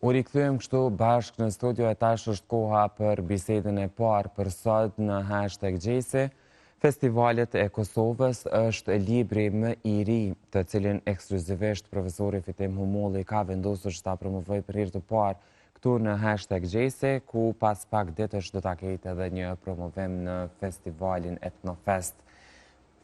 U rikthyem kështu bashkë në studio e tash është koha për bisedën e parë për sot në #Gjesi. Festivalet e Kosovës është libri më i ri të cilin ekskluzivisht profesori Fitim Humulli ka vendosur që ta promovoj për herë të parë këtu në #Gjesi, ku pas pak ditësh do ta ketë edhe një promovim në festivalin Etnofest.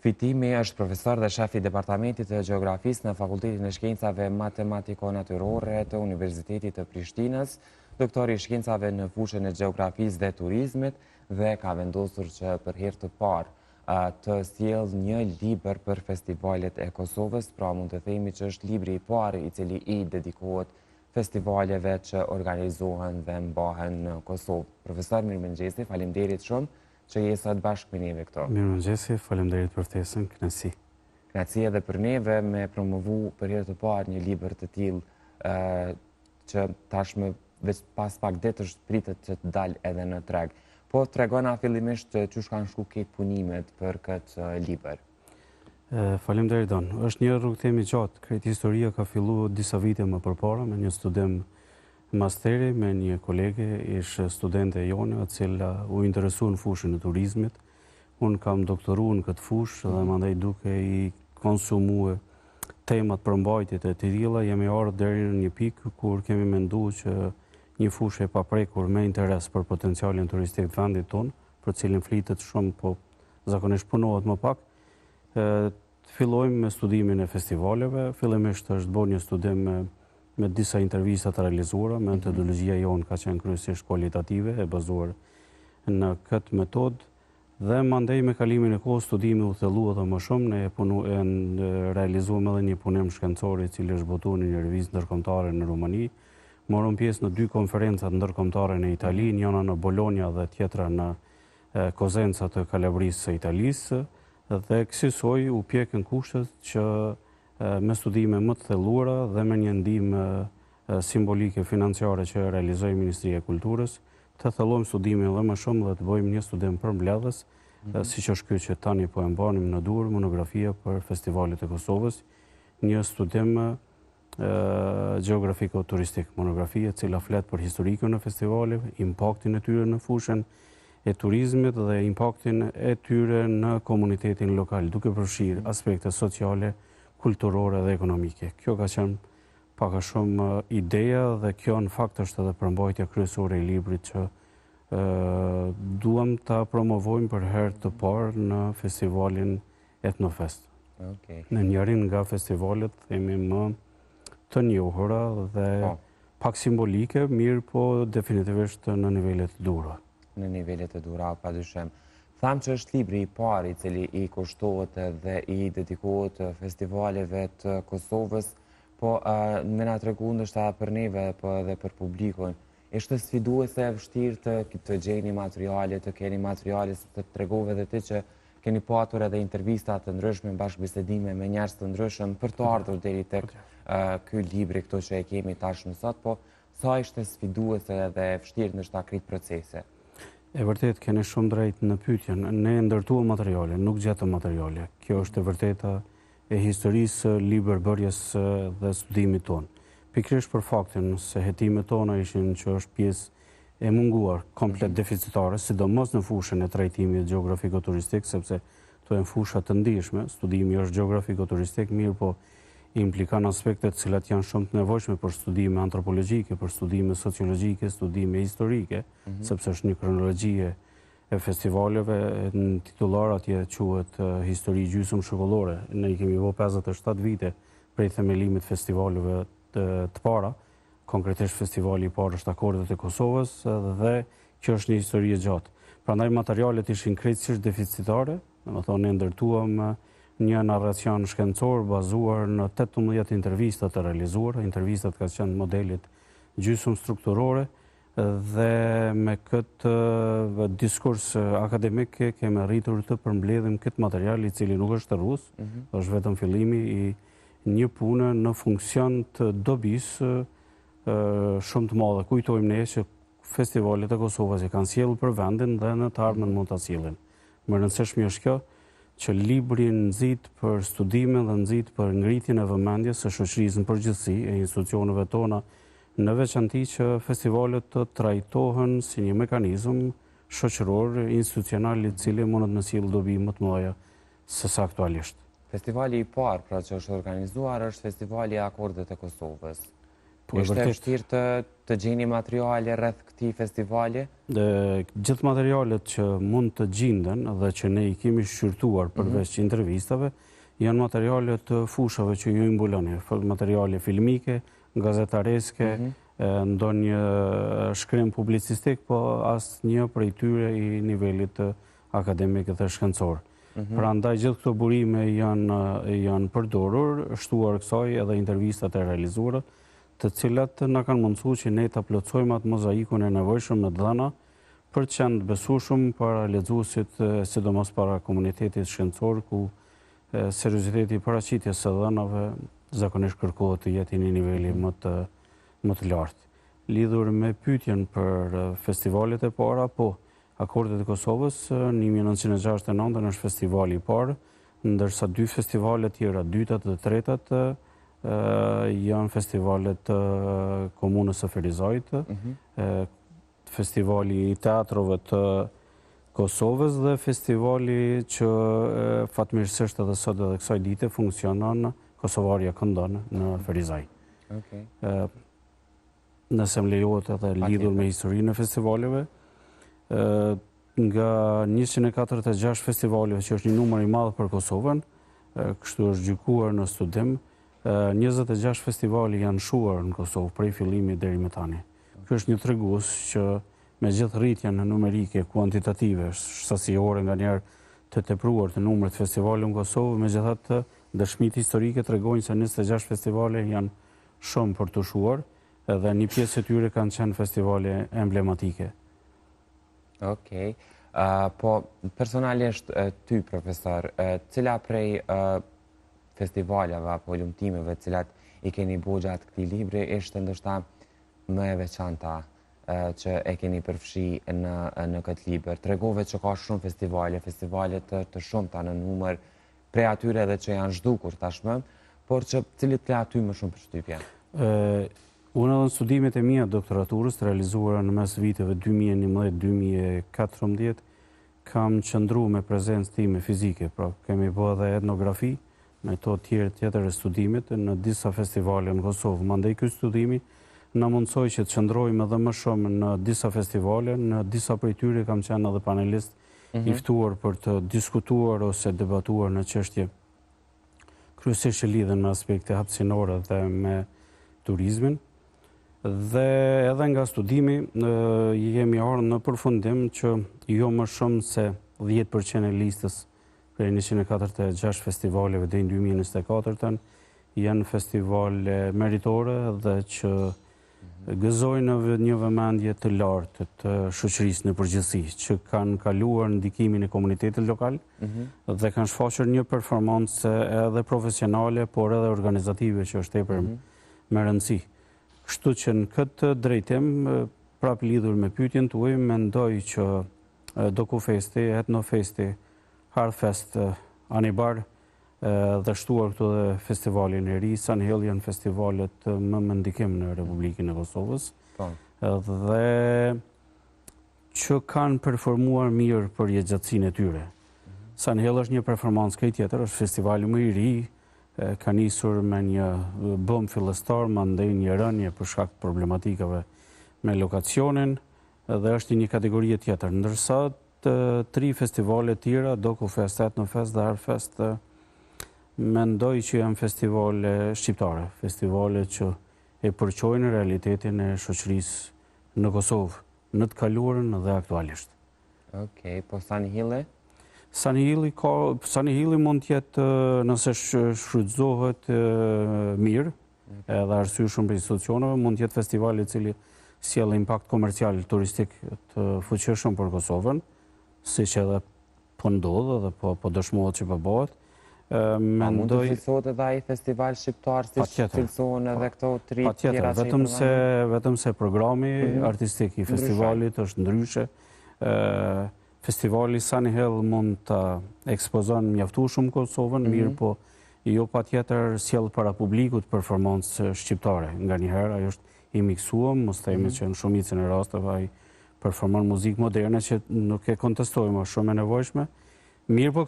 Fitimi është profesor dhe shef i Departamentit të Gjeografisë në Fakultetin e Shkencave Matematiko-Natyrore të Universitetit të Prishtinës, doktor i shkencave në fushën e gjeografisë dhe turizmit dhe ka vendosur që për herë të parë të sjellë një libër për festivalet e Kosovës, pra mund të themi që është libri i parë i cili i dedikohet festivaleve që organizohen dhe mbahen në Kosovë. Profesor, mirëmëngjesi, faleminderit shumë që je sot bashkë me neve këto. Mirëmëngjesi, faleminderit për ftesën, kënaqësi. Kënaqësi edhe për neve me promovu për herë të parë një libër të tillë që tashmë veç pas pak ditësh pritet që të dalë edhe në treg. Po tregona fillimisht çu kanë shku këto punimet për këtë libër. Faleminderit Don. Është një rrugëtim i gjatë. Krejt historia ka filluar disa vite më përpara me një studim masteri me një kolege, ishte studente e jone, e cila u interesu në fushën e turizmit. Unë kam doktoru në këtë fushë dhe mandej duke i konsumue temat për mbajtjet e të tilla, jemi ardhur deri në një pikë kur kemi menduar që një fushë e paprekur me interes për potencialin turistik të vendit tonë, për cilin flitet shumë, po zakonisht punohet më pak, fillojmë me studimin e festivaleve. Fillimisht është bërë një studim me disa intervistat të realizuara, metodologjia jonë ka qenë kryesisht kualitative, e bazuar në këtë metodë, dhe mandej me kalimin e kohës studimi u thellua edhe më shumë, ne realizuam edhe një punim shkencor i cili është botuar në një revistë ndërkombëtare në Rumani. Morëm pjesë në 2 konferencat ndërkombëtare në Itali, njëra në Bologna dhe tjetra në Kozenca të Kalabrisë së Italisë, dhe kësaj u pjekën kushtet që me studime më të thelluara dhe me një ndihmë simbolike financiare që realizoi Ministria e Kulturës, të thellojmë studimin edhe më shumë dhe të bëjmë një studim përmbledhës, siç është ky që tani po e mbanim në Durrës, monografia për festivalet e Kosovës, një studim gjeografiko-turistik, monografia e cila flet për historikën e festivaleve, impaktin e tyre në fushën e turizmit dhe impaktin e tyre në komunitetin lokal, duke përfshirë aspekte sociale, kulturore dhe ekonomike. Kjo ka qenë pak a shumë ideja dhe kjo në fakt është edhe përmbajtja kryesore e librit që duam ta promovojmë për herë të parë në festivalin Etnofest. Në njërin nga festivalet themi më të njohura dhe pak simbolike, mirë po definitivisht në nivelet të dhura. Në nivelet të dhura, padyshim. Tham që është libri i parë i cili i kushtohet dhe i dedikohet festivaleve të Kosovës, po me na tregu ndoshta për neve, po edhe për publikun. Është sfiduese e vështirë të gjeni materiale, të keni materiale, të tregove edhe ti që keni patur edhe intervista të ndryshme, bashkëbisedime me njerëz të ndryshëm për të ardhur deri tek ky libri këto që e kemi tash më sot, po sa ishte sfiduese dhe e vështirë ndoshta krijt procese. E vërtet, keni shumë drejt në pyetjen. Ne ndërtuam materiale, nuk gjetëm materiale. Kjo është e vërteta e historisë, libërbërjes dhe studimit tonë. Pikërisht për faktin se hetimet tona ishin që është pjesë e munguar, komplet deficitare, sidomos në fushën e trajtimit gjeografiko-turistik, sepse to janë fusha të ndihshme, studimi është gjeografiko-turistik, mirë po implikan aspektet cilat janë shumë të nevojshme për studime antropologjike, për studime sociologjike, studime historike, sepse është një kronologjie e festivaleve, në titullar atje quhet histori gjysmë shkollore. Ne i kemi bërë 57 vite prej themelimit festivaleve të para, konkretisht festivali i parë është Akordet e Kosovës dhe kjo është një histori e gjatë. Prandaj materialet ishin krejtësisht deficitare, domethënë ne ndërtuam një narracion shkencor bazuar në 18 intervistat të realizuara. Intervistat ka qenë modelit gjysmë strukturore dhe me këtë diskurs akademik kemi arritur të përmbledhim këtë material i cili nuk është rrus, është vetëm fillimi i një pune në funksion të dobis shumë të madhe. Kujtojmë ne që festivalet e Kosovës i kanë sjellur për vendin dhe në të ardhmen mund ta sjellin. Më rëndësishme është kjo që libri nxit për studime dhe nxit për ngritjen e vëmendjes së shoqërisë në përgjithësi, e institucioneve tona në veçanti që festivalet të trajtohen si një mekanizëm shoqëror, institucional, i cili mundet me sjellë dobi më të mëdha se sa aktualisht. Festivali i parë pra që është organizuar është Festivali i Akordet e Kosovës. Po, Ishte vështirë të gjeni materiale rreth këtij festivali? Gjithë materialet që mund të gjenden dhe që ne i kemi shqyrtuar përveç intervistave, janë materiale të fushave që ju mbuloni, materiale filmike, gazetareske, ndonjë shkrim publicistik, po asnjë prej tyre i nivelit akademik dhe shkencor. Prandaj gjithë këto burime janë përdorur, shtuar kësaj edhe intervistat e realizuara, të cilat na kanë mundësuar që ne ta plotësojmë atë mozaikun e nevojshëm me dhëna për të qenë të besueshëm para lexuesit, sidomos para komunitetit shkencor, ku serioziteti i paraqitjes së dhënave zakonisht kërkohet të jetë në niveli më të lartë. Lidhur me pyetjen për festivalet e para, po, Akordet e Kosovës në 1969 është festivali i parë, ndërsa dy festivale tjera, dytat dhe tretat, janë festivalet komunës së Ferizajt, festivali i teatrove të Kosovës dhe festivali që fatmirësisht edhe sot edhe kësaj dite funksionon Kosovaria këndon në Ferizaj. Nëse më lejohet edhe lidhur me historinë e festivaleve, nga 146 festivaleve që është një numër i madh për Kosovën, kështu është gjykuar në studim, 26 festivale janë shuar në Kosovë prej fillimit deri më tani. Ky është një tregues që me gjithë rritjen numerike, kuantitative, sasiore nganjëherë të tepruar të numrit të festivaleve në Kosovë, megjithatë dëshmitë historike tregojnë se 26 festivale janë shumë për të shuar, edhe një pjesë e tyre kanë qenë festivale emblematike. Okej. Po personalisht ty, profesor, cila prej festivaleve apo lumtimeve cilat i keni bo gjatë këtij libri ishte ndoshta më e veçanta që e keni përfshi në këtë libër? Tregove që ka shumë festivale të shumta në numër, prej atyre edhe që janë zhdukur tashmë, por që cilit ka aty më shumë përshtypje? Unë edhe në studimet e mia doktoraturës të realizuara në mes viteve 2011-2014, kam qëndruar me prezencë time fizike, pra kemi bërë edhe etnografi, metodë tjetër e studimit në disa festivale në Kosovë. Mandej ky studimi na mundsoi që të qëndrojmë edhe më shumë në disa festivale, në disa prej tyre kam qenë edhe panelist i ftuar për të diskutuar ose debatuar në çështje kryesisht që lidhen me aspekte hapësinore dhe me turizmin. Dhe edhe nga studimi jemi ardhur në përfundim që jo më shumë se 10% e listës prej 146 festivaleve deri në 2024 janë festivale meritore dhe që gëzojnë një vëmendje të lartë të shoqërisë në përgjithësi, që kanë kaluar ndikimin e komunitetit lokal dhe kanë shfaqur një performancë edhe profesionale, por edhe organizative që është tepër me rëndësi. Kështu që në këtë drejtim, prapë lidhur me pyetjen tuaj, mendoj që Dokufesti, Etnofesti, Hearthfest, Anibar dhe shtuar këtu dhe festivalin e ri, Sunhill janë festivalet më me ndikim në Republikën e Kosovës dhe që kanë performuar mirë për jetëgjatësinë e tyre. Sunhill është një performancë krejt tjetër, është festivali më i ri, ka nisur me një bëm fillestar, mandej një rënje për shkak të problematikave me lokacionin dhe është një kategori tjetër, ndërsa tri festivale tjera, Dokufest, Etnofest dhe Hearthfest, mendoj që janë festivale shqiptare, festivale që e përqojnë realitetin e shoqërisë në Kosovë, në të kaluarën dhe aktualisht. Okej, po Sunhill? Sunhill mund të jetë, nëse shfrytëzohet mirë, edhe arsyeshëm për institucioneve, mund të jetë festivali i cili sjell impakt komercial turistik të fuqishëm për Kosovën, siç edhe po ndodh dhe po dëshmohet që po bëhet. Mund të cilësohet edhe ai festival shqiptar si cilësohen edhe këto tri tjera që i përmendëm? Vetëm se programi artistik i festivalit është ndryshe. Festivali Sunhill mund të ekspozon mjaftueshëm Kosovën, mirë po jo patjetër sjell para publikut performancë shqiptare. Nganjëherë ajo është i miksuam, mos themi që në shumicën e rasteve ai performon muzikë moderne që nuk e kontestojmë, është shumë e nevojshme. Mirë po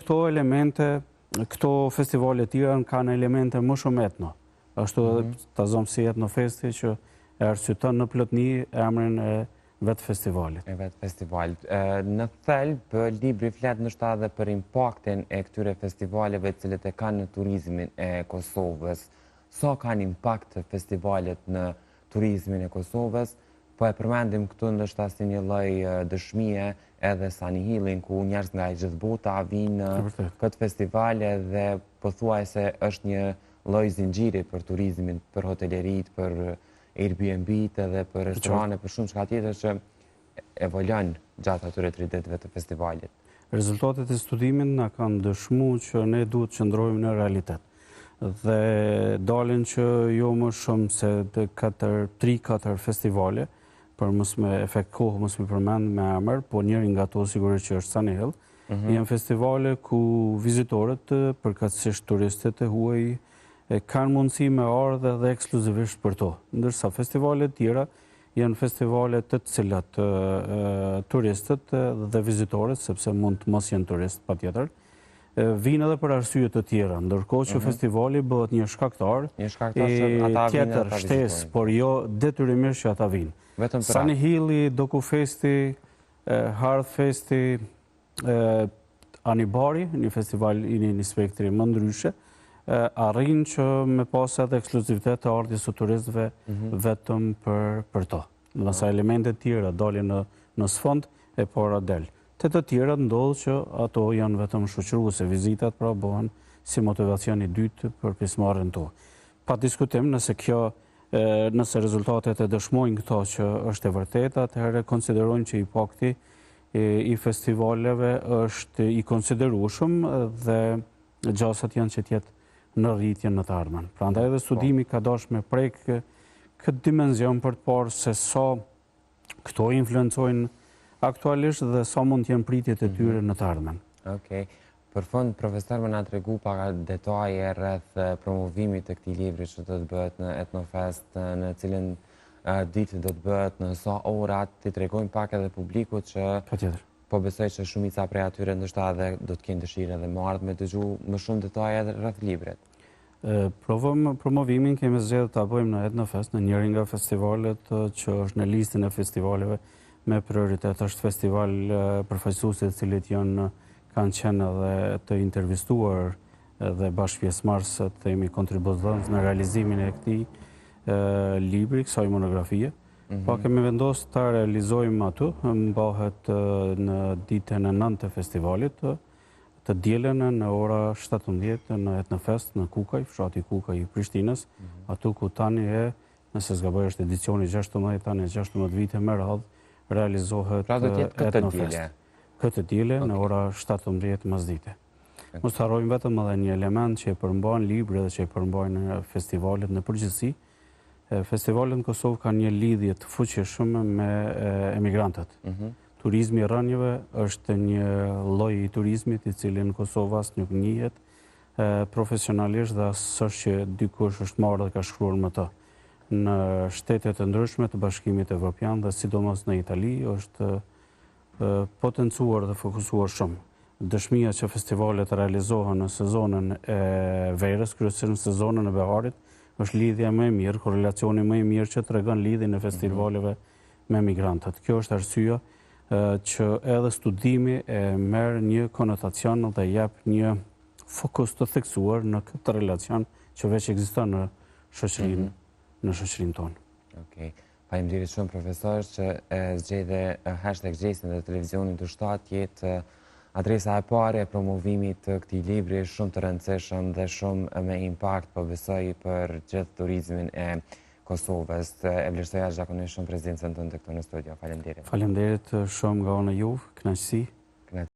këto festivale tjera kanë elemente më shumë etno. Ashtu edhe ta zonë si Etnofesti që e arsyeton në plotni emrin e vetë festivalit. Në thelb, libri flet ndoshta edhe për impaktin e këtyre festivaleve cilët e kanë në turizmin e Kosovës. Sa kanë impakt festivalet në turizmin e Kosovës? Po e përmendim këtu ndoshta si një lloj dëshmie edhe Sunny Hillin, ku njerëz nga gjithë bota vinë në këtë festivale dhe pothuajse është një lloj zinxhiri për turizmin, për hotelerit, për Airbnb-t edhe për restorane, për shumë çka tjetër që evoluon gjatë atyre 3 ditëve të festivalit. Rezultatet e studimit na kanë dëshmuar që ne duhet të qëndrojmë në realitet. Dhe dalin që jo më shumë se 3-4 festivale, për mos me efekt kohë, mos me përmend me emër, po njëri nga ato sigurisht që është Sunny Hill, janë festivale ku vizitorët, përkatësisht turistët e huaj, kanë mundësi me ardhe dhe ekskluzivisht për to. Ndërsa festivalet tjera janë festivale të cilat turistët dhe vizitorët, sepse mund të mos janë turist patjetër, vinë edhe për arsye të tjera, ndërkohë që festivali bëhet një shkaktar i tjetër shtesë, por jo detyrimisht që ata vinë. Sunny Hilli, Dokufesti, Hearthfesti, Anibari, një festival i një spektri më ndryshe, arrin që me pas edhe ekskluzivitet të ardhjes së turistëve vetëm për to. Nësa elementet tjera dalin në sfond e para del. Të tjera ndodhë që ato janë vetëm shoqëruese, vizitat pra bëhen si motivacion i dytë për pjesëmarrjen to. Pa diskutim nëse rezultatet e dëshmojnë këto që është e vërtetë, atëherë konsiderojnë që impakti i festivaleve është i konsiderueshëm dhe gjasat janë që tjetë në rritje në të ardhmen. Prandaj edhe studimi ka dashur me prek këtë dimenzion për të parë se sa këto influencojnë aktualisht dhe sa mund të jenë pritjet e tyre në të ardhmen. Okej. Për fund, profesor, më na tregu pak detaje rreth promovimit të këtij libri që do të bëhet në Etnofest, në cilën ditë do të bëhet, në sa ora, ti tregojmë pak edhe publikut që Patjetër. Po besoj që shumica prej atyre ndoshta edhe do të kenë dëshirë edhe më ardhmë të dëgju më shumë detaje rreth librit. Promovimin kemi zgjedhur ta bëjmë në Etnofest, në njërin nga festivalet që është në listën e festivaleve me prioritet. Është festival përfaqësuesit të cilët kanë qenë edhe të intervistuar dhe bashkëpjesëmarrës të themi kontribues në realizimin e këtij libri, kësaj monografie. Po kemi vendosur ta realizojmë aty, mbahet në ditën e 9 të festivalit, të dielën në ora 17 në Etnofest në Kukaj, fshati Kukaj i Prishtinës, aty ku tani nëse s'gaboj është edicioni 16, tani 16 vite me radhë realizohet Etnofest. Këtë diele në ora 17 masdite. Mos të harrojmë vetëm edhe një element që e përmban libri dhe që e përmbajnë festivalet në përgjithësi. Festivalet në Kosovë kanë një lidhje të fuqishme me emigrantët. Turizmi i rënjeve është një lloj i turizmit i cili në Kosovë as nuk njihet profesionalisht dhe as është që dikush është marrë dhe ka shkruar më të. Në shtetet e ndryshme të Bashkimit Evropian dhe sidomos në Itali është potencuar dhe fokusuar shumë. Dëshmia që festivalet realizohen në sezonën e verës, kryesisht në sezonën e beharit, është lidhja më e mirë, korrelacioni më i mirë që tregon lidhjen e festivaleve me migrantët. Kjo është arsyeja që edhe studimi e merr një konotacion dhe jep një fokus të theksuar në këtë relacion që veç ekziston në shoqërinë tonë. Okej. Faleminderit shumë profesor që zgjedhe #Gjesin dhe televizionin të shtatë jetë adresa e parë e promovimit të këtij libri shumë të rëndësishëm dhe shumë me impakt, po besoj për gjithë turizmin e Kosovës. E vlerësoj jashtëzakonisht shumë prezencën tënde këtu në studio. Faleminderit. Faleminderit shumë nga ana juve, kënaqësi.